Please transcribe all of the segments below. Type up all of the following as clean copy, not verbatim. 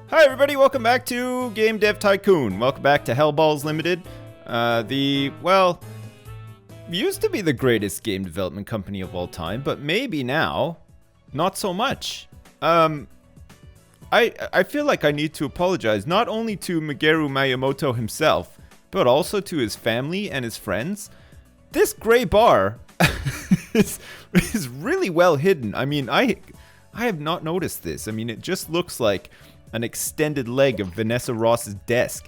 Hi everybody, welcome back to Game Dev Tycoon. Welcome back to Hellballs Limited. Used to be the greatest game development company of all time, but maybe now, not so much. I feel like I need to apologize not only to Migeru Miyamoto himself, but also to his family and his friends. This gray bar is really well hidden. I mean, I have not noticed this. I mean, it just looks like an extended leg of Vanessa Ross's desk.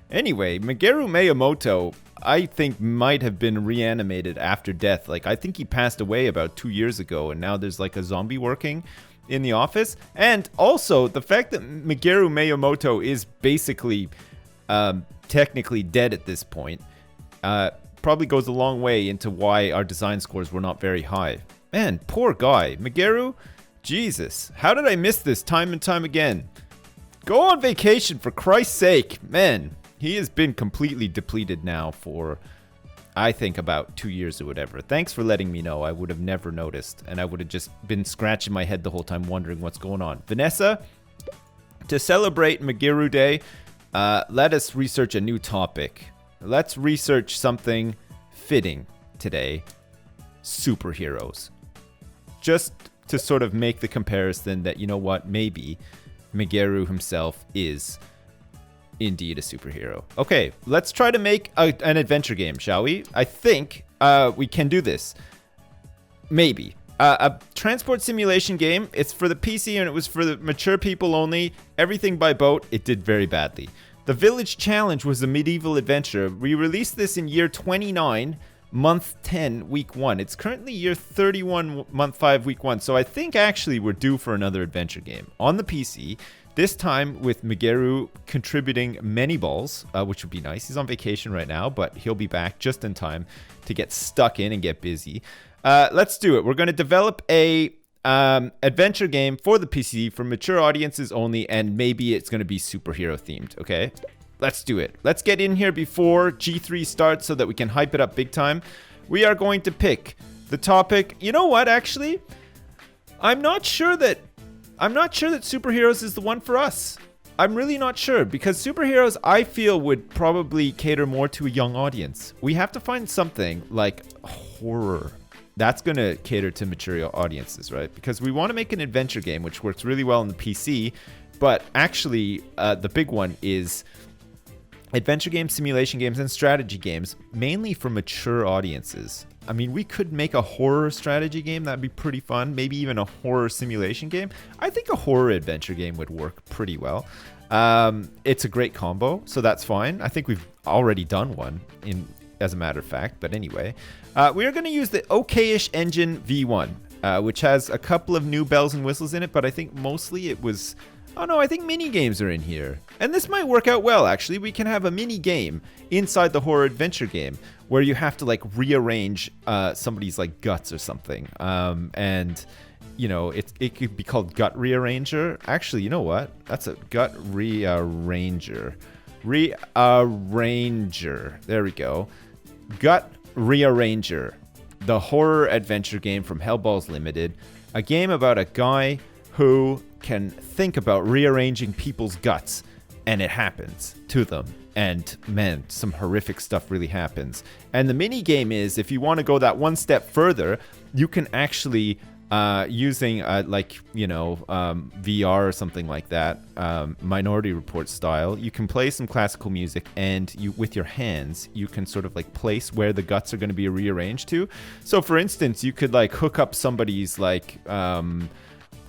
Anyway, Migeru Miyamoto, I think, might have been reanimated after death. Like, I think he passed away about 2 years ago, and now there's like a zombie working in the office. And also, the fact that Migeru Miyamoto is basically technically dead at this point probably goes a long way into why our design scores were not very high. Man, poor guy. Migeru, Jesus, how did I miss this time and time again? Go on vacation, for Christ's sake. Man, he has been completely depleted now for, I think, about 2 years or whatever. Thanks for letting me know. I would have never noticed, and I would have just been scratching my head the whole time wondering what's going on. Vanessa, to celebrate Migeru Day, let us research a new topic. Let's research something fitting today. Superheroes. Just to sort of make the comparison that, you know what, maybe Migeru himself is indeed a superhero. Okay, let's try to make an adventure game, shall we? I think we can do this. Maybe. A transport simulation game. It's for the PC and it was for the mature people only. Everything by boat. It did very badly. The Village Challenge was a medieval adventure. We released this in year 29, month 10, week 1. It's currently year 31, month 5, week 1. So I think actually we're due for another adventure game on the PC. This time with Migeru contributing many balls, which would be nice. He's on vacation right now, but he'll be back just in time to get stuck in and get busy. Let's do it. We're going to develop a adventure game for the PC for mature audiences only, and maybe it's going to be superhero themed, okay? Let's do it. Let's get in here before G3 starts so that we can hype it up big time. We are going to pick the topic. You know what, actually? I'm not sure that superheroes is the one for us. I'm really not sure, because superheroes, I feel, would probably cater more to a young audience. We have to find something like horror. That's going to cater to mature audiences, right? Because we want to make an adventure game, which works really well on the PC. But actually, the big one is adventure games, simulation games, and strategy games, mainly for mature audiences. I mean, we could make a horror strategy game. That'd be pretty fun. Maybe even a horror simulation game. I think a horror adventure game would work pretty well. It's a great combo, so that's fine. I think we've already done one, as a matter of fact. But anyway, we are going to use the Okayish Engine V1, which has a couple of new bells and whistles in it, but I think mostly it was... Oh no, I think mini games are in here. And this might work out well, actually. We can have a mini game inside the horror adventure game where you have to like rearrange somebody's like guts or something. And you know, it could be called Gut Rearranger. Actually, you know what? That's a Gut Rearranger. Rearranger. There we go. Gut Rearranger. The horror adventure game from Hellballs Limited. A game about a guy who can think about rearranging people's guts, and it happens to them. And man, some horrific stuff really happens. And the mini game is, if you want to go that one step further, you can actually using VR or something like that, Minority Report style, you can play some classical music, and you, with your hands, you can sort of like place where the guts are going to be rearranged to. So for instance, you could like hook up somebody's like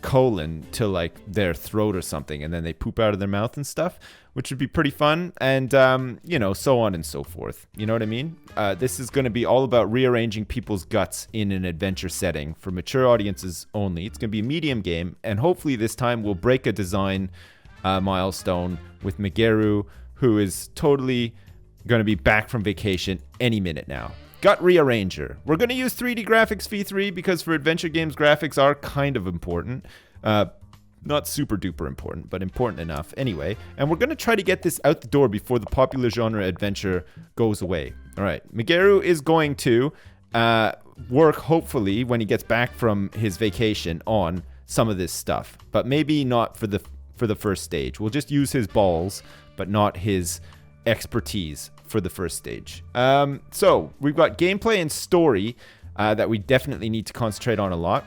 colon to like their throat or something, and then they poop out of their mouth and stuff, which would be pretty fun. And so on and so forth. You know what I mean? This is going to be all about rearranging people's guts in an adventure setting for mature audiences only. It's going to be a medium game, and hopefully this time we'll break a design milestone with Migeru, who is totally going to be back from vacation any minute now. Gut Rearranger. We're going to use 3D graphics v3 because for adventure games, graphics are kind of important. Not super duper important, but important enough anyway. And we're going to try to get this out the door before the popular genre adventure goes away. All right. Migeru is going to work, hopefully, when he gets back from his vacation on some of this stuff. But maybe not for the for the first stage. We'll just use his balls, but not his expertise for the first stage. So we've got gameplay and story that we definitely need to concentrate on a lot.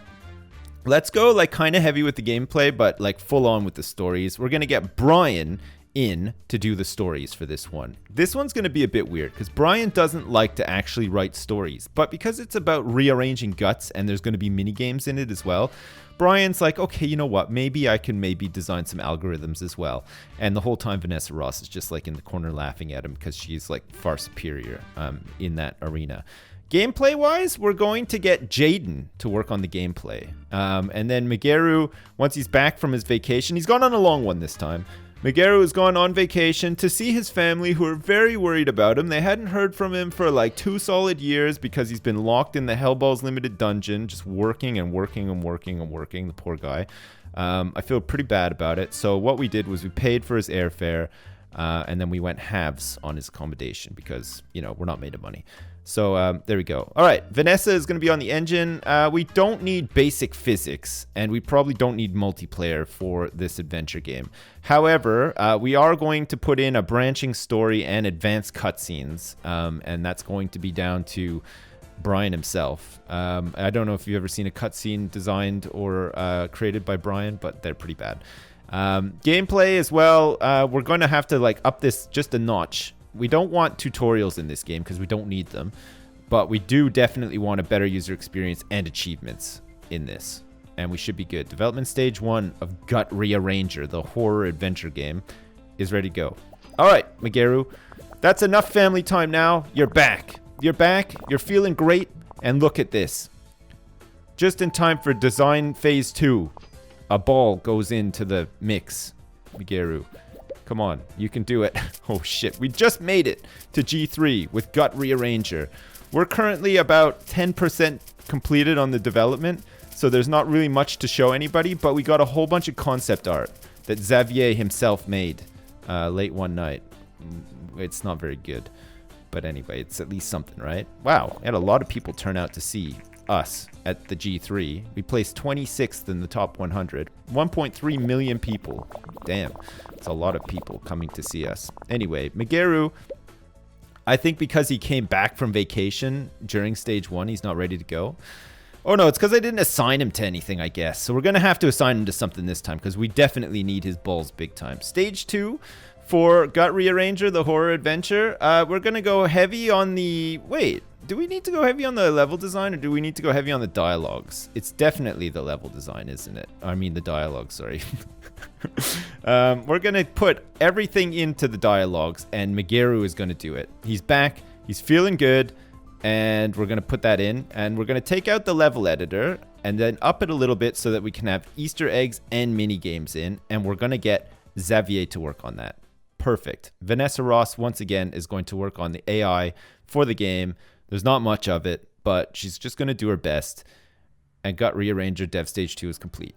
Let's go like kind of heavy with the gameplay, but like full on with the stories. We're going to get Brian in to do the stories for this one. This one's going to be a bit weird because Brian doesn't like to actually write stories, but because it's about rearranging guts and there's going to be mini games in it as well, Brian's like, okay, you know what? Maybe I can design some algorithms as well. And the whole time Vanessa Ross is just like in the corner laughing at him because she's like far superior in that arena. Gameplay wise, we're going to get Jaden to work on the gameplay. And then Migeru, once he's back from his vacation, he's gone on a long one this time. Migeru has gone on vacation to see his family, who are very worried about him. They hadn't heard from him for like 2 solid years because he's been locked in the Hellballs Limited dungeon, just working and working and working and working, the poor guy. I feel pretty bad about it. So what we did was we paid for his airfare, and then we went halves on his accommodation because, you know, we're not made of money. So there we go. All right, Vanessa is going to be on the engine. We don't need basic physics, and we probably don't need multiplayer for this adventure game. However, we are going to put in a branching story and advanced cutscenes, and that's going to be down to Brian himself. I don't know if you've ever seen a cutscene designed or created by Brian, but they're pretty bad. Gameplay as well, we're going to have to like up this just a notch. We don't want tutorials in this game because we don't need them, but we do definitely want a better user experience and achievements in this, and we should be good. Development stage 1 of Gut Rearranger, the horror adventure game, is ready to go. All right, Migeru, that's enough family time now. You're back. You're back. You're feeling great, and look at this. Just in time for design phase 2, a ball goes into the mix. Migeru, come on, you can do it. Oh shit, we just made it to G3 with Gut Rearranger. We're currently about 10% completed on the development, so there's not really much to show anybody, but we got a whole bunch of concept art that Xavier himself made late one night. It's not very good, but anyway, it's at least something, right? Wow, we had a lot of people turn out to see us at the G3. We placed 26th in the top 100. 1.3 million people. Damn, it's a lot of people coming to see us. Anyway, Migeru, I think because he came back from vacation during stage 1, he's not ready to go. Oh no, it's because I didn't assign him to anything, I guess. So we're going to have to assign him to something this time because we definitely need his balls big time. Stage 2 for Gut Rearranger, the horror adventure. We're going to go heavy on the... Wait, do we need to go heavy on the level design or do we need to go heavy on the dialogues? It's definitely the level design, isn't it? I mean the dialogue, sorry. We're going to put everything into the dialogues and Migeru is going to do it. He's back. He's feeling good. And we're going to put that in. And we're going to take out the level editor and then up it a little bit so that we can have Easter eggs and mini games in. And we're going to get Xavier to work on that. Perfect. Vanessa Ross, once again, is going to work on the AI for the game. There's not much of it, but she's just going to do her best. And Gut Rearranger Dev Stage 2 is complete.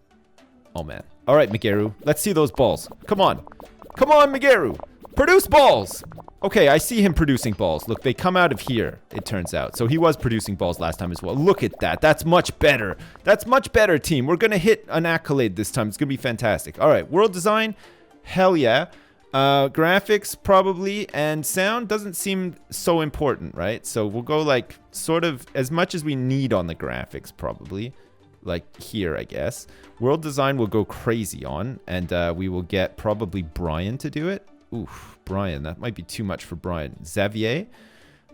Oh, man. All right, Migeru. Let's see those balls. Come on. Come on, Migeru. Produce balls. Okay, I see him producing balls. Look, they come out of here, it turns out. So he was producing balls last time as well. Look at that. That's much better. That's much better, team. We're going to hit an accolade this time. It's going to be fantastic. All right, world design. Hell yeah. Graphics probably, and sound doesn't seem so important, right? So we'll go like sort of as much as we need on the graphics probably, like here, I guess. World design will go crazy on, and we will get probably Brian to do it. Oof, Brian, that might be too much for Brian. Xavier?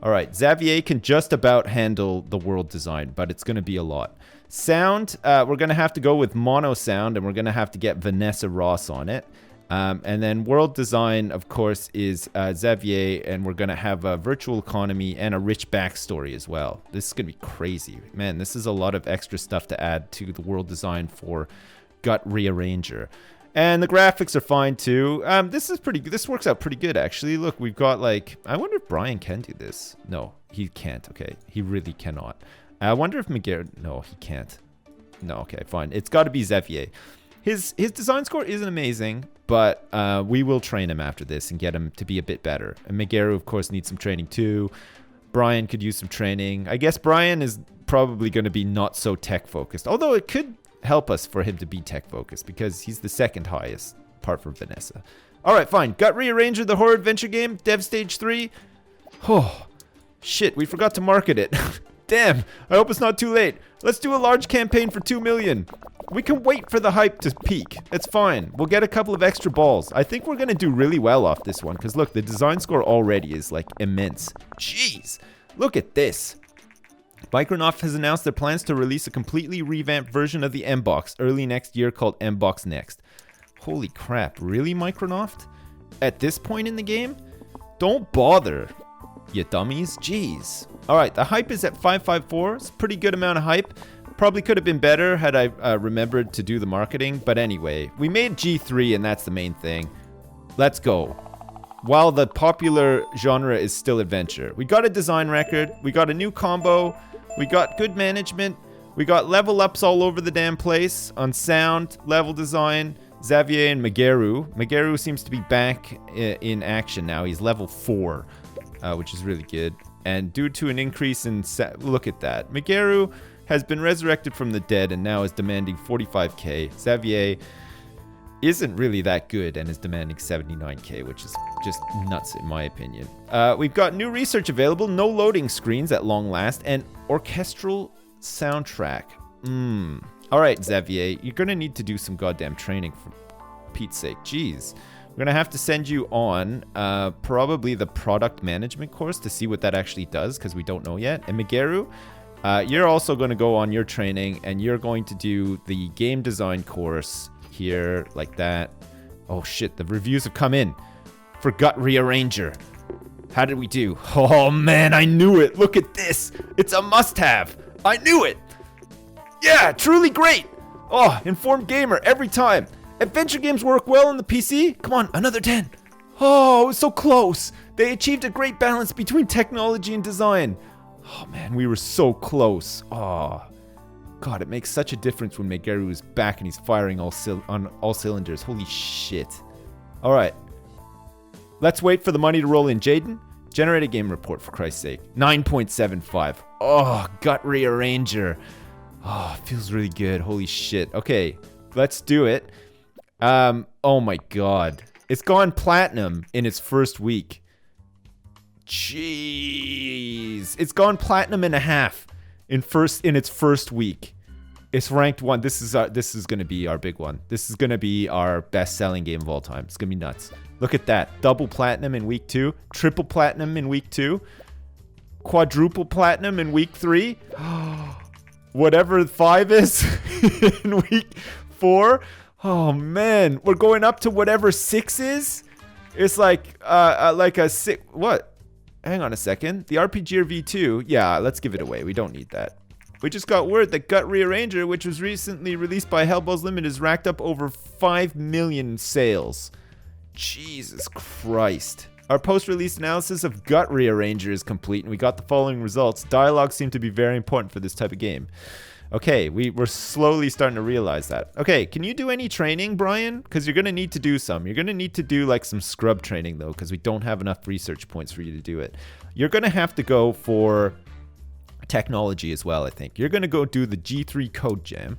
All right, Xavier can just about handle the world design, but it's going to be a lot. Sound, we're going to have to go with mono sound, and we're going to have to get Vanessa Ross on it. And then world design, of course, is Xavier, and we're going to have a virtual economy and a rich backstory as well. This is going to be crazy. Man, this is a lot of extra stuff to add to the world design for Gut Rearranger. And the graphics are fine too. This works out pretty good, actually. Look, we've got like... I wonder if Brian can do this. No, he can't. Okay, he really cannot. I wonder if Migeru... No, he can't. No, okay, fine. It's got to be Xavier. His design score isn't amazing, but we will train him after this and get him to be a bit better. And Migeru, of course, needs some training too. Brian could use some training. I guess Brian is probably going to be not so tech-focused, although it could help us for him to be tech-focused because he's the second highest apart from Vanessa. All right, fine. Gut Rearranger, the horror adventure game, Dev Stage 3. Oh, shit, we forgot to market it. Damn, I hope it's not too late. Let's do a large campaign for 2 million. We can wait for the hype to peak. It's fine. We'll get a couple of extra balls. I think we're going to do really well off this one because look, the design score already is like immense. Jeez, look at this. Microsoft has announced their plans to release a completely revamped version of the M-Box early next year called M-Box Next. Holy crap, really, Microsoft? At this point in the game? Don't bother, you dummies. Jeez. Alright, the hype is at 554. It's a pretty good amount of hype. Probably could have been better had I remembered to do the marketing. But anyway, we made G3 and that's the main thing. Let's go. While the popular genre is still adventure. We got a design record. We got a new combo. We got good management. We got level ups all over the damn place on sound, level design. Xavier and Migeru. Migeru seems to be back in action now. He's level 4, which is really good. And due to an increase in... look at that. Migeru has been resurrected from the dead and now is demanding 45k. Xavier isn't really that good and is demanding 79k, which is just nuts in my opinion. We've got new research available, no loading screens at long last, and orchestral soundtrack. Alright, Xavier, you're gonna need to do some goddamn training for Pete's sake. Jeez. We're gonna have to send you on probably the product management course to see what that actually does, because we don't know yet. And Migeru, you're also gonna go on your training, and you're going to do the game design course here, like that. Oh shit, the reviews have come in for Gut Rearranger. How did we do? Oh man, I knew it. Look at this. It's a must-have. I knew it. Yeah, truly great. Oh, informed gamer every time. Adventure games work well on the PC. Come on, another 10. Oh, it was so close. They achieved a great balance between technology and design. Oh man, we were so close. Oh, God, it makes such a difference when Migeru is back and he's firing on all cylinders. Holy shit. All right. Let's wait for the money to roll in. Jaden, generate a game report for Christ's sake. 9.75. Oh, Gut Rearranger. Oh, feels really good. Holy shit. Okay, let's do it. Oh my God. It's gone platinum in its first week. Jeez. It's gone platinum and a half in its first week. It's ranked 1. This is going to be our big one. This is going to be our best-selling game of all time. It's going to be nuts. Look at that. Double platinum in week 2, triple platinum in week 2, quadruple platinum in week 3. Whatever 5 is in week 4. Oh man, we're going up to whatever 6 is. It's like a 6. What? Hang on a second. The RPG V2. Yeah, let's give it away. We don't need that. We just got word that Gut Rearranger, which was recently released by Hellballs Limited, has racked up over 5 million sales. Jesus Christ. Our post-release analysis of Gut Rearranger is complete, and we got the following results. Dialogue seemed to be very important for this type of game. Okay, we're slowly starting to realize that. Okay, can you do any training, Brian? Because you're going to need to do some. You're going to need to do like some scrub training, though, because we don't have enough research points for you to do it. You're going to have to go for technology as well, I think. You're going to go do the G3 Code Jam.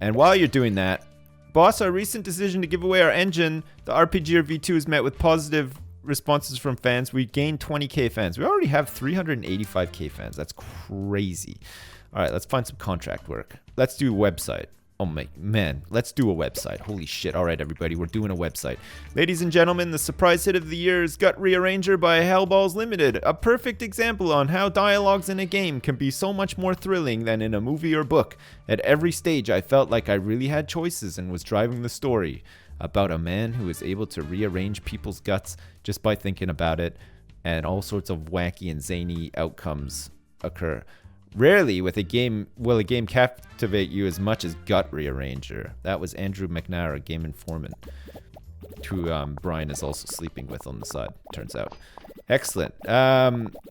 And while you're doing that, boss, our recent decision to give away our engine, the RPG V2, is met with positive responses from fans. We gained 20k fans. We already have 385k fans. That's crazy. All right, let's find some contract work. Let's do a website. Oh my man, let's do a website. Holy shit. All right, everybody, we're doing a website. Ladies and gentlemen, the surprise hit of the year is Gut Rearranger by Hellballs Limited. A perfect example on how dialogues in a game can be so much more thrilling than in a movie or book. At every stage, I felt like I really had choices and was driving the story about a man who is able to rearrange people's guts just by thinking about it, and all sorts of wacky and zany outcomes occur. Rarely with a game will a game captivate you as much as Gut Rearranger. That was Andrew McNair, Game Informant, who Brian is also sleeping with on the side, turns out. Excellent.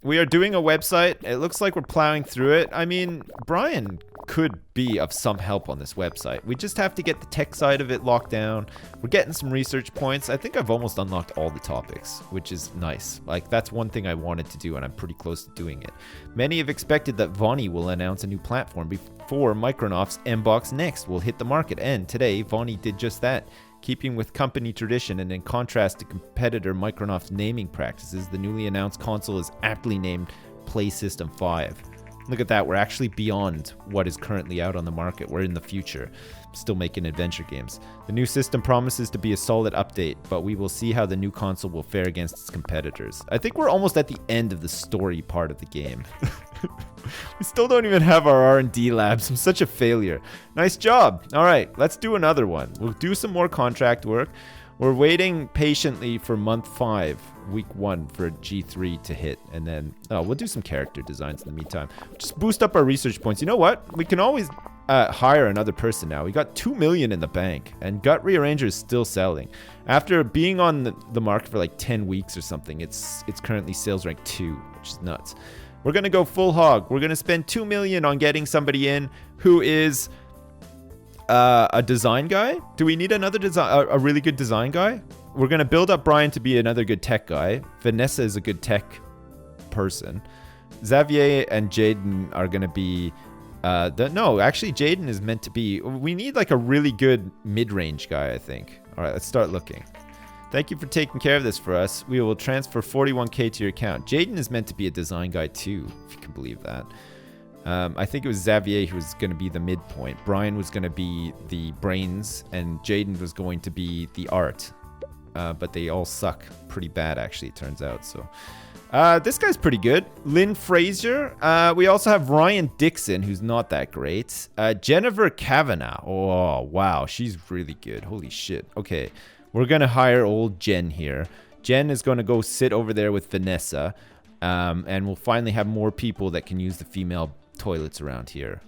We are doing a website. It looks like we're plowing through it. I mean, Brian could be of some help on this website. We just have to get the tech side of it locked down. We're getting some research points. I think I've almost unlocked all the topics, which is nice. Like, that's one thing I wanted to do, and I'm pretty close to doing it. Many have expected that Vonnie will announce a new platform before Microsoft's M-Box Next will hit the market, and today, Vonnie did just that. Keeping with company tradition and in contrast to competitor Microsoft's naming practices, the newly announced console is aptly named PlaySystem 5. Look at that, we're actually beyond what is currently out on the market. We're in the future, still making adventure games. The new system promises to be a solid update, but we will see how the new console will fare against its competitors. I think we're almost at the end of the story part of the game. We still don't even have our R&D labs. I'm such a failure. Nice job. All right, let's do another one. We'll do some more contract work. We're waiting patiently for month 5, week 1 for G3 to hit. And then we'll do some character designs in the meantime. Just boost up our research points. You know what? We can always hire another person now. We got 2 million in the bank. And Gut Rearranger is still selling. After being on the market for like 10 weeks or something, it's currently sales rank 2, which is nuts. We're going to go full hog. We're going to spend 2 million on getting somebody in who is... a design guy? Do we need another a really good design guy? We're going to build up Brian to be another good tech guy. Vanessa is a good tech person. Xavier and Jaden are going to be... no, actually, Jaden is meant to be... We need like a really good mid-range guy, I think. All right, let's start looking. Thank you for taking care of this for us. We will transfer 41k to your account. Jaden is meant to be a design guy too, if you can believe that. I think it was Xavier who was going to be the midpoint. Brian was going to be the brains, and Jaden was going to be the art. But they all suck pretty bad, actually, it turns out. So this guy's pretty good. Lynn Fraser. We also have Ryan Dixon, who's not that great. Jennifer Kavanagh. Oh, wow. She's really good. Holy shit. Okay. We're going to hire old Jen here. Jen is going to go sit over there with Vanessa. And we'll finally have more people that can use the female toilets around here,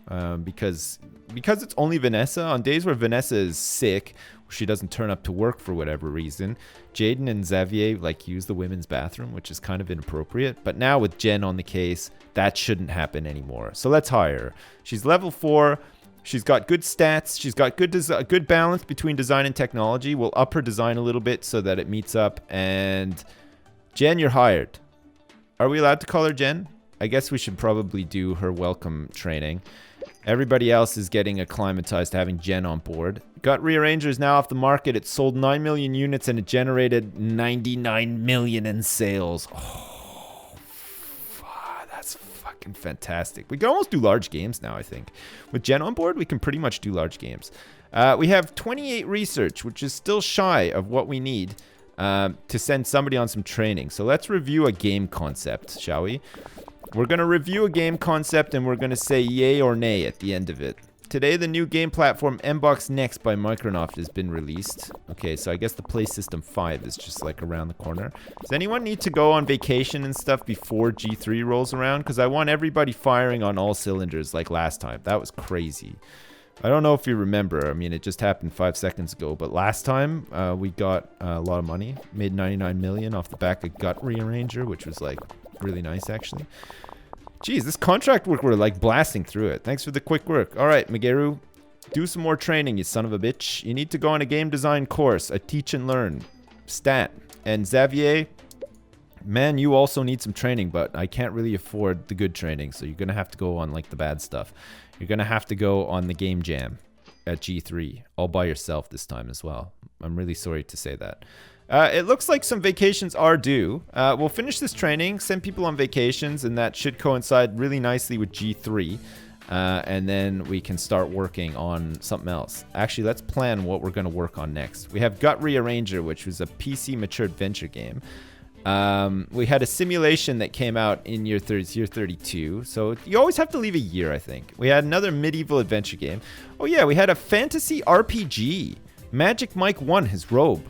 because it's only Vanessa. On days where Vanessa is sick, she doesn't turn up to work for whatever reason, Jaden and Xavier like use the women's bathroom, which is kind of inappropriate. But now with Jen on the case, that shouldn't happen anymore. So let's hire her. She's level 4. She's got good stats. She's got good balance between design and technology. We'll up her design a little bit so that it meets up. And Jen, you're hired. Are we allowed to call her Jen? I guess we should probably do her welcome training. Everybody else is getting acclimatized to having Jen on board. Gut Rearranger is now off the market. It sold 9 million units and it generated 99 million in sales. Oh, that's fucking fantastic. We can almost do large games now, I think. With Jen on board, we can pretty much do large games. We have 28 research, which is still shy of what we need to send somebody on some training. So let's review a game concept, shall we? We're going to review a game concept and we're going to say yay or nay at the end of it. Today, the new game platform Mbox Next by Microsoft has been released. Okay, so I guess the PlaySystem 5 is just like around the corner. Does anyone need to go on vacation and stuff before G3 rolls around? Because I want everybody firing on all cylinders like last time. That was crazy. I don't know if you remember. I mean, it just happened 5 seconds ago. But last time, we got a lot of money. Made 99 million off the back of Gut Rearranger, which was like really nice, actually. Jeez, this contract work, we're like blasting through it. Thanks for the quick work. All right, Migeru, do some more training, you son of a bitch. You need to go on a game design course, a teach and learn, stat. And Xavier, man, you also need some training, but I can't really afford the good training, so you're going to have to go on like the bad stuff. You're going to have to go on the game jam at G3, all by yourself this time as well. I'm really sorry to say that. It looks like some vacations are due. We'll finish this training, send people on vacations, and that should coincide really nicely with G3. And then we can start working on something else. Actually, let's plan what we're going to work on next. We have Gut Rearranger, which was a PC mature adventure game. We had a simulation that came out in year 32. So you always have to leave a year, I think. We had another medieval adventure game. Oh yeah, we had a fantasy RPG. Magic Mike won his robe.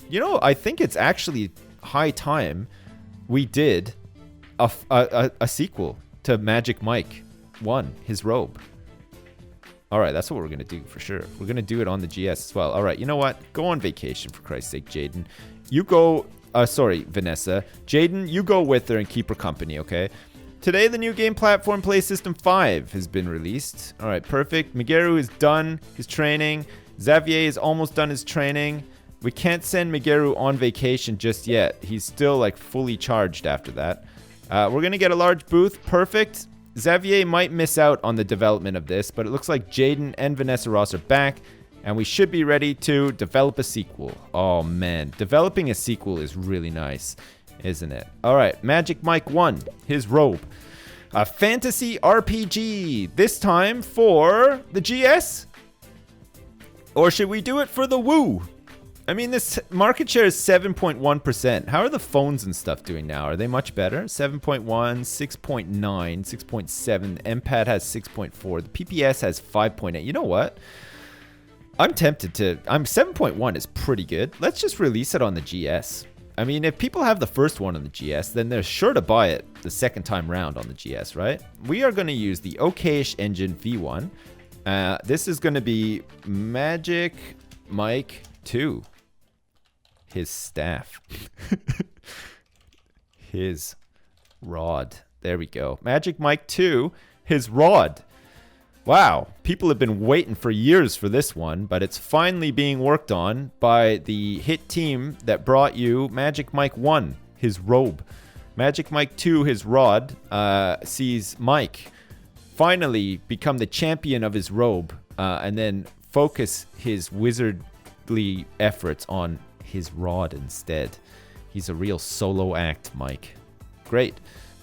You know, I think it's actually high time we did a sequel to Magic Mike 1, his robe. All right, that's what we're going to do for sure. We're going to do it on the GS as well. All right, you know what? Go on vacation, for Christ's sake, Jaden. You go... sorry, Vanessa. Jaden, you go with her and keep her company, okay? Today, the new game platform PlaySystem 5 has been released. All right, perfect. Migeru is done his training. Xavier is almost done his training. We can't send Migeru on vacation just yet. He's still like fully charged after that. We're going to get a large booth. Perfect. Xavier might miss out on the development of this, but it looks like Jaden and Vanessa Ross are back. And we should be ready to develop a sequel. Oh man, developing a sequel is really nice, isn't it? All right, Magic Mike 1, his robe. A fantasy RPG, this time for the GS? Or should we do it for the Woo? I mean, this market share is 7.1%. How are the phones and stuff doing now? Are they much better? 7.1, 6.9, 6.7. MPAD has 6.4. The PPS has 5.8. You know what? I'm tempted to... 7.1 is pretty good. Let's just release it on the GS. I mean, if people have the first one on the GS, then they're sure to buy it the second time round on the GS, right? We are going to use the okayish engine V1. This is going to be Magic Mike 2. His staff. His rod. There we go. Magic Mike 2, his rod. Wow, people have been waiting for years for this one, but it's finally being worked on by the hit team that brought you Magic Mike 1, his robe. Magic Mike 2, his rod, sees Mike finally become the champion of his robe, and then focus his wizardly efforts on his rod instead. He's a real solo act, Mike. Great.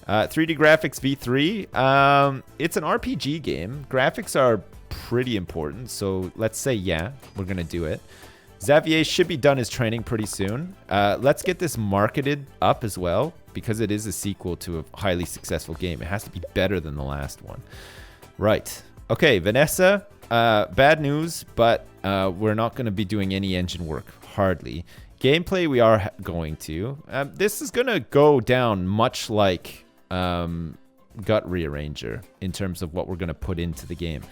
3D graphics V3. It's an RPG game. Graphics are pretty important, so let's say yeah, we're gonna do it. Xavier should be done his training pretty soon. Let's get this marketed up as well, because it is a sequel to a highly successful game. It has to be better than the last one. Right. Okay, Vanessa, bad news, but we're not going to be doing any engine work, hardly. Gameplay, we are going to. This is going to go down much like Gut Rearranger in terms of what we're going to put into the game.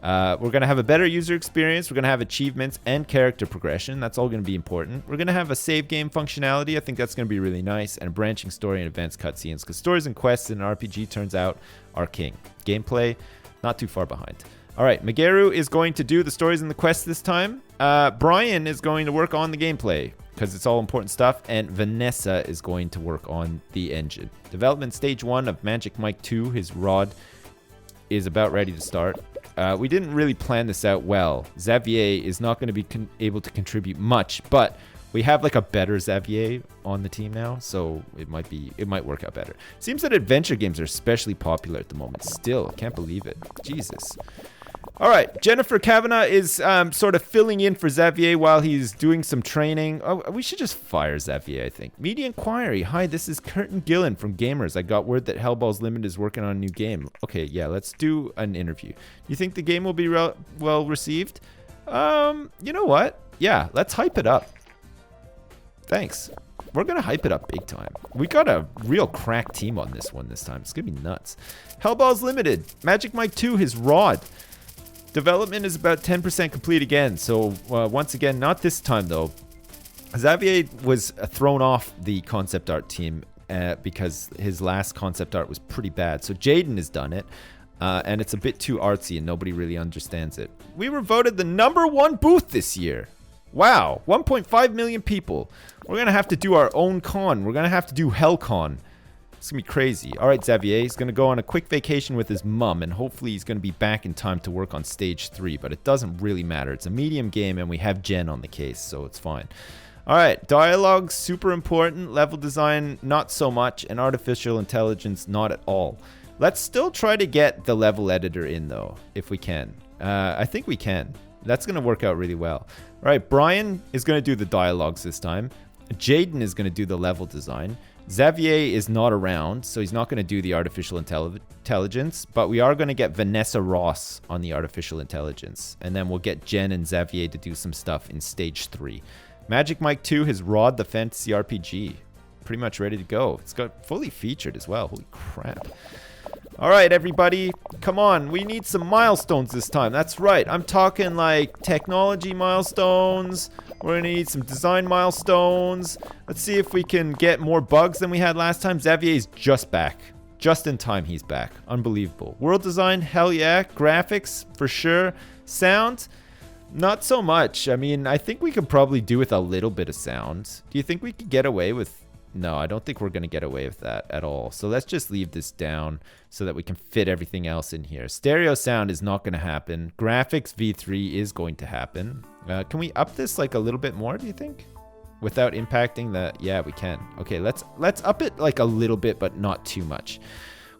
We're going to have a better user experience. We're going to have achievements and character progression. That's all going to be important. We're going to have a save game functionality. I think that's going to be really nice. And a branching story and advanced cutscenes, because stories and quests in an RPG, turns out, are king. Gameplay, not too far behind. All right, Migeru is going to do the stories and the quests this time. Brian is going to work on the gameplay, because it's all important stuff. And Vanessa is going to work on the engine. Development stage 1 of Magic Mike 2, his rod, is about ready to start. We didn't really plan this out well. Xavier is not going to be able to contribute much, but we have like a better Xavier on the team now, so it might work out better. Seems that adventure games are especially popular at the moment. Still, can't believe it. Jesus. All right, Jennifer Kavanagh is sort of filling in for Xavier while he's doing some training. Oh, we should just fire Xavier, I think. Media Inquiry. Hi, this is Curtin Gillen from Gamers. I got word that Hellballs Limited is working on a new game. Okay, yeah, let's do an interview. You think the game will be well received? You know what? Yeah, let's hype it up. Thanks. We're going to hype it up big time. We got a real crack team on this one this time. It's going to be nuts. Hellballs Limited. Magic Mike 2, his rod. Development is about 10% complete again. So once again, not this time though. Xavier was thrown off the concept art team because his last concept art was pretty bad. So Jaden has done it. And it's a bit too artsy and nobody really understands it. We were voted the #1 booth this year. Wow, 1.5 million people. We're going to have to do our own con. We're going to have to do HellCon. It's going to be crazy. All right, Xavier, he's going to go on a quick vacation with his mum, and hopefully he's going to be back in time to work on stage 3, but it doesn't really matter. It's a medium game, and we have Jen on the case, so it's fine. All right, dialogue, super important. Level design, not so much, and artificial intelligence, not at all. Let's still try to get the level editor in, though, if we can. I think we can. That's going to work out really well. All right, Brian is going to do the dialogues this time. Jaden is going to do the level design. Xavier is not around, so he's not going to do the artificial intelligence, but we are going to get Vanessa Ross on the artificial intelligence, and then we'll get Jen and Xavier to do some stuff in stage 3. Magic Mike 2 has Rod the Fantasy RPG. Pretty much ready to go. It's got fully featured as well. Holy crap. All right, everybody, come on. We need some milestones this time. That's right. I'm talking like technology milestones. We're going to need some design milestones. Let's see if we can get more bugs than we had last time. Xavier's just back. Just in time, he's back. Unbelievable. World design, hell yeah. Graphics, for sure. Sound, not so much. I mean, I think we could probably do with a little bit of sound. Do you think we could get away with No, I don't think we're going to get away with that at all. So let's just leave this down so that we can fit everything else in here. Stereo sound is not going to happen. Graphics V3 is going to happen. Can we up this like a little bit more, do you think? Without impacting the... Yeah, we can. Okay, let's up it like a little bit, but not too much.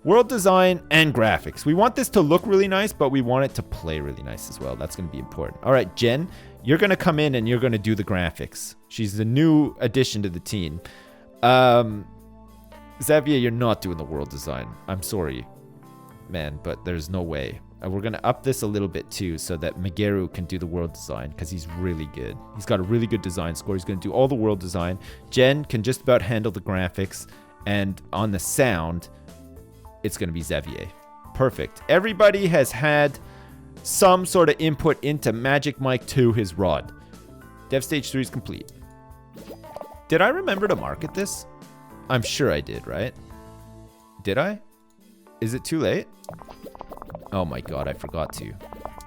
World design and graphics. We want this to look really nice, but we want it to play really nice as well. That's going to be important. All right, Jen, you're going to come in and you're going to do the graphics. She's the new addition to the team. Xavier, you're not doing the world design. I'm sorry, man, but there's no way. We're going to up this a little bit too so that Migeru can do the world design because he's really good. He's got a really good design score. He's going to do all the world design. Jen can just about handle the graphics. And on the sound... it's going to be Xavier. Perfect. Everybody has had some sort of input into Magic Mike 2, his rod. Dev Stage 3 is complete. Did I remember to market this? I'm sure I did, right? Did I? Is it too late? Oh my god, I forgot to.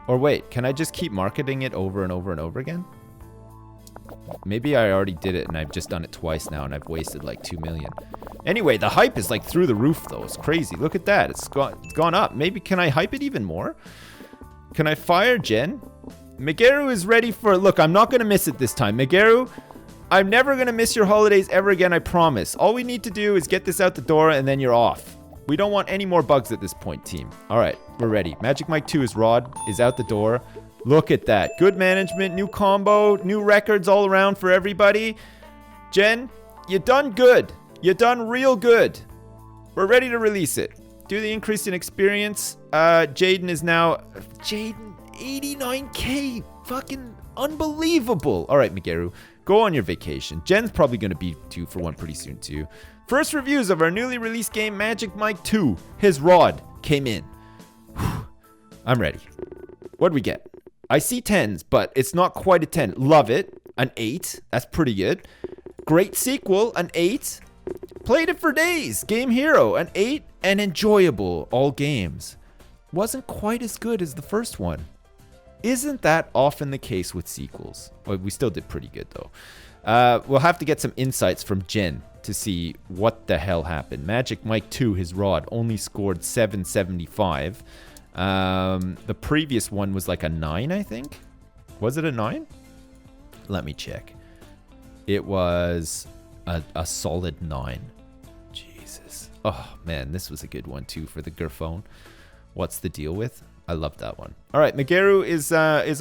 Or wait, can I just keep marketing it over and over and over again? Maybe I already did it and I've just done it twice now and I've wasted like 2 million. Anyway, the hype is like through the roof though. It's crazy. Look at that. It's gone up. Maybe can I hype it even more? Can I fire Jen? Migeru is ready for... Look, I'm not going to miss it this time. Migeru, I'm never going to miss your holidays ever again, I promise. All we need to do is get this out the door and then you're off. We don't want any more bugs at this point, team. All right, we're ready. Magic Mike 2's rod is out the door. Look at that. Good management, new combo, new records all around for everybody. Jen, you done good. You done real good. We're ready to release it. Do the increase in experience. Jaden is now... Jaden, 89k. Fucking unbelievable. All right, Migeru, go on your vacation. Jen's probably going to be due for one pretty soon, too. First reviews of our newly released game, Magic Mike 2. His rod came in. Whew. I'm ready. What do we get? I see 10s, but it's not quite a 10. Love it. An 8. That's pretty good. Great sequel. An 8. Played it for days. Game Hero. An 8. And enjoyable. All games. Wasn't quite as good as the first one. Isn't that often the case with sequels? Well, we still did pretty good, though. We'll have to get some insights from Jen to see what the hell happened. Magic Mike 2, his rod, only scored 775. The previous one was like a 9, I think. Was it a 9? Let me check. It was a solid 9. Jesus. Oh, man, this was a good one, too, for the Gerphone. What's the deal with? I love that one. All right, Migeru is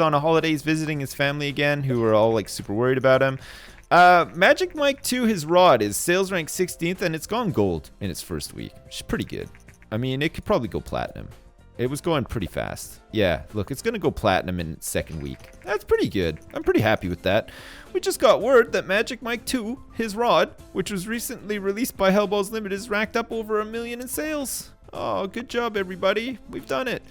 on a holidays visiting his family again, who are all like super worried about him. Magic Mike 2, his rod, is sales rank 16th, and it's gone gold in its first week, which is pretty good. I mean, it could probably go platinum. It was going pretty fast. Yeah, look, it's going to go platinum in its second week. That's pretty good. I'm pretty happy with that. We just got word that Magic Mike 2, his rod, which was recently released by Hellballs Limited, is racked up over 1 million in sales. Oh, good job, everybody. We've done it.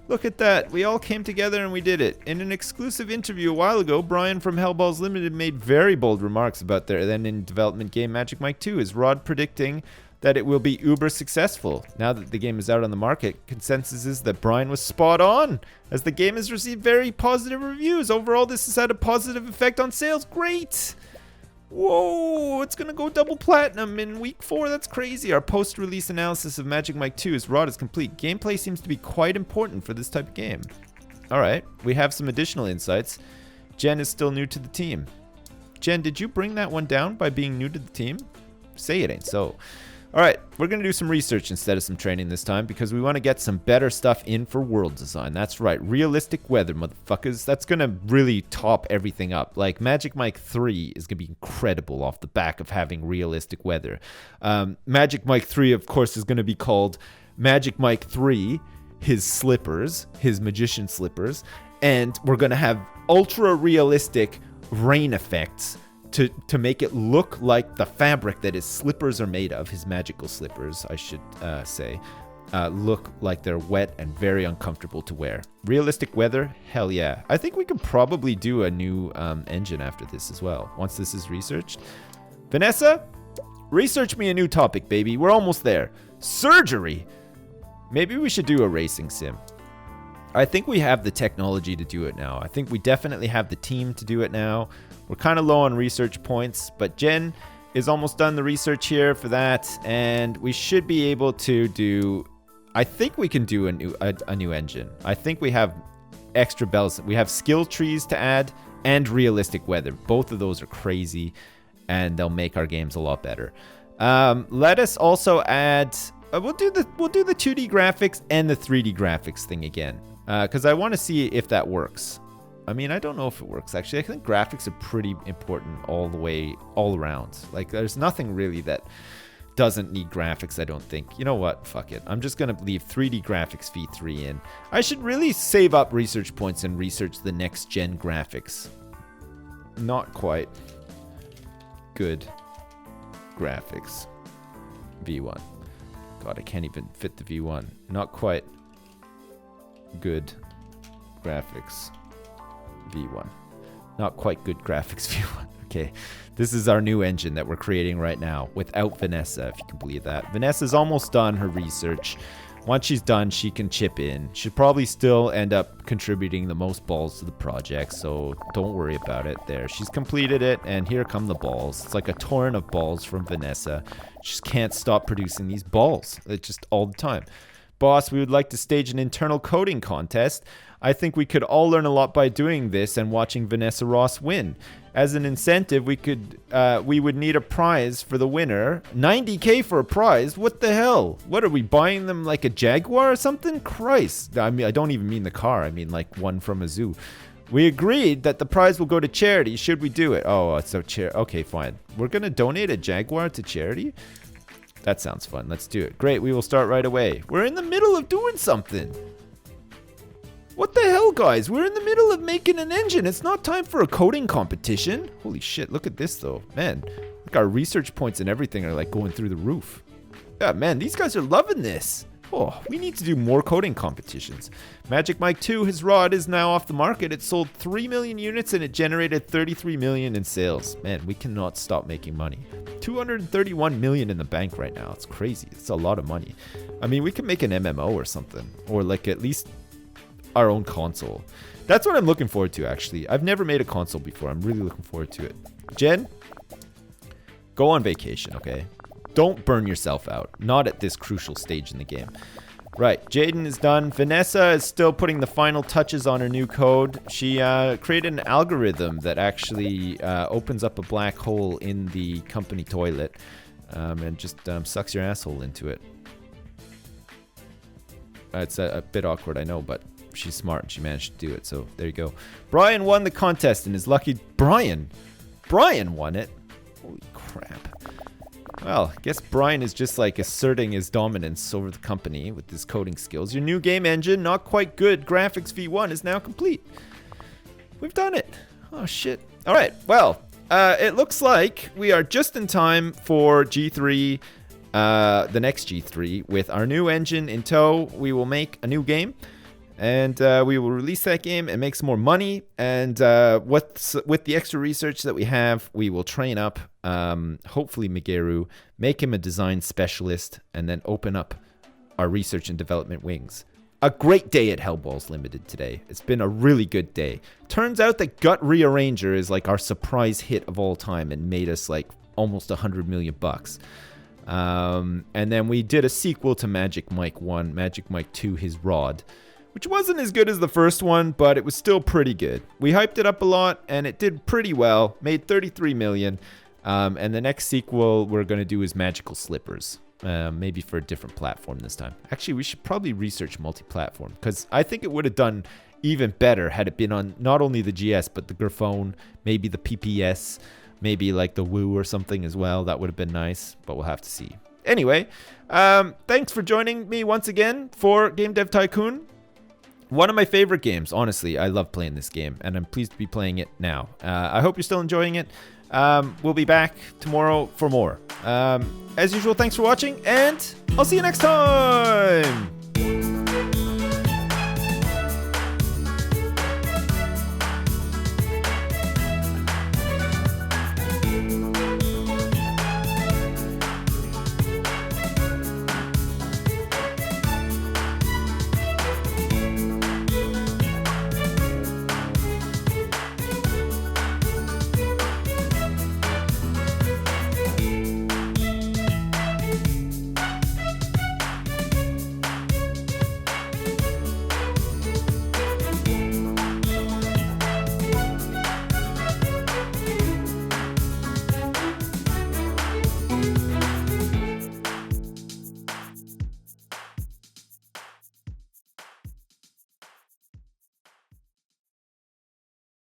Look at that. We all came together and we did it. In an exclusive interview a while ago, Brian from Hellballs Limited made very bold remarks about their then in development game Magic Mike 2, his rod predicting that it will be uber successful. Now that the game is out on the market, consensus is that Brian was spot on, as the game has received very positive reviews. Overall, this has had a positive effect on sales. Great! Whoa, it's gonna go double platinum in week 4. That's crazy. Our post-release analysis of Magic Mike 2's rod is complete. Gameplay seems to be quite important for this type of game. Alright, we have some additional insights. Jen is still new to the team. Jen, did you bring that one down by being new to the team? Say it ain't so. Alright, we're going to do some research instead of some training this time because we want to get some better stuff in for world design. That's right, realistic weather, motherfuckers. That's going to really top everything up. Like, Magic Mike 3 is going to be incredible off the back of having realistic weather. Magic Mike 3, of course, is going to be called Magic Mike 3, his slippers, his magician slippers. And we're going to have ultra-realistic rain effects to make it look like the fabric that his slippers are made of, his magical slippers, I should say, look like they're wet and very uncomfortable to wear. Realistic weather? Hell yeah. I think we could probably do a new engine after this as well, once this is researched. Vanessa, research me a new topic, baby. We're almost there. Surgery! Maybe we should do a racing sim. I think we have the technology to do it now. I think we definitely have the team to do it now. We're kind of low on research points, but Jen, is almost done the research here for that, and we should be able to do... I think we can do a new engine. I think we have extra bells. We have skill trees to add and realistic weather. Both of those are crazy, and they'll make our games a lot better. Let us also add... we'll do the 2D graphics and the 3D graphics thing again, because I want to see if that works. I mean, I don't know if it works, actually. I think graphics are pretty important all around. Like, there's nothing really that doesn't need graphics, I don't think. You know what? Fuck it. I'm just going to leave 3D graphics v3 in. I should really save up research points and research the next-gen graphics. Not quite good graphics. V1. God, I can't even fit the V1. Not quite good graphics. V1. Not quite good graphics V1. Okay, this is our new engine that we're creating right now without Vanessa, if you can believe that. Vanessa's almost done her research. Once she's done, she can chip in. She'll probably still end up contributing the most balls to the project, so don't worry about it there. She's completed it, and here come the balls. It's like a torrent of balls from Vanessa. She just can't stop producing these balls. It's just all the time. Boss, we would like to stage an internal coding contest. I think we could all learn a lot by doing this and watching Vanessa Ross win. As an incentive, we would need a prize for the winner. 90K for a prize? What the hell? What, are we buying them like a Jaguar or something? Christ. I mean, I don't even mean the car. I mean like one from a zoo. We agreed that the prize will go to charity. Should we do it? Oh, so okay, fine. We're going to donate a Jaguar to charity? That sounds fun. Let's do it. Great, we will start right away. We're in the middle of doing something. What the hell, guys? We're in the middle of making an engine. It's not time for a coding competition. Holy shit, look at this, though. Man, look, our research points and everything are, like, going through the roof. Yeah, man, these guys are loving this. Oh, we need to do more coding competitions. Magic Mike 2, his rod is now off the market. It sold 3 million units, and it generated 33 million in sales. Man, we cannot stop making money. 231 million in the bank right now. It's crazy. It's a lot of money. I mean, we can make an MMO or something. Or, like, at least... our own console. That's what I'm looking forward to, actually. I've never made a console before. I'm really looking forward to it. Jen, go on vacation, okay? Don't burn yourself out. Not at this crucial stage in the game. Right, Jaden is done. Vanessa is still putting the final touches on her new code. She created an algorithm that actually opens up a black hole in the company toilet and just sucks your asshole into it. It's a bit awkward, I know, but she's smart and she managed to do it, so there you go. Brian won the contest and is lucky. Brian won it? Holy crap. Well, I guess Brian is just like asserting his dominance over the company with his coding skills. Your new game engine, not quite good graphics V1, is now complete. We've done it. Oh shit. Alright, well, it looks like we are just in time for G3, the next G3. With our new engine in tow, we will make a new game. And we will release that game and make some more money. And with the extra research that we have, we will train up, hopefully Migeru, make him a design specialist, and then open up our research and development wings. A great day at Hellballs Limited today. It's been a really good day. Turns out that Gut Rearranger is like our surprise hit of all time and made us like almost $100 million bucks. And then we did a sequel to Magic Mike 1, Magic Mike 2, His Rod, which wasn't as good as the first one, but it was still pretty good. We hyped it up a lot, and it did pretty well. Made 33 million. And the next sequel we're going to do is Magical Slippers. Maybe for a different platform this time. Actually, we should probably research multi-platform, because I think it would have done even better had it been on not only the GS, but the Graphone, maybe the PPS, maybe like the Woo or something as well. That would have been nice, but we'll have to see. Anyway, thanks for joining me once again for Game Dev Tycoon. One of my favorite games, honestly. I love playing this game, and I'm pleased to be playing it now. I hope you're still enjoying it. We'll be back tomorrow for more. As usual, thanks for watching, and I'll see you next time!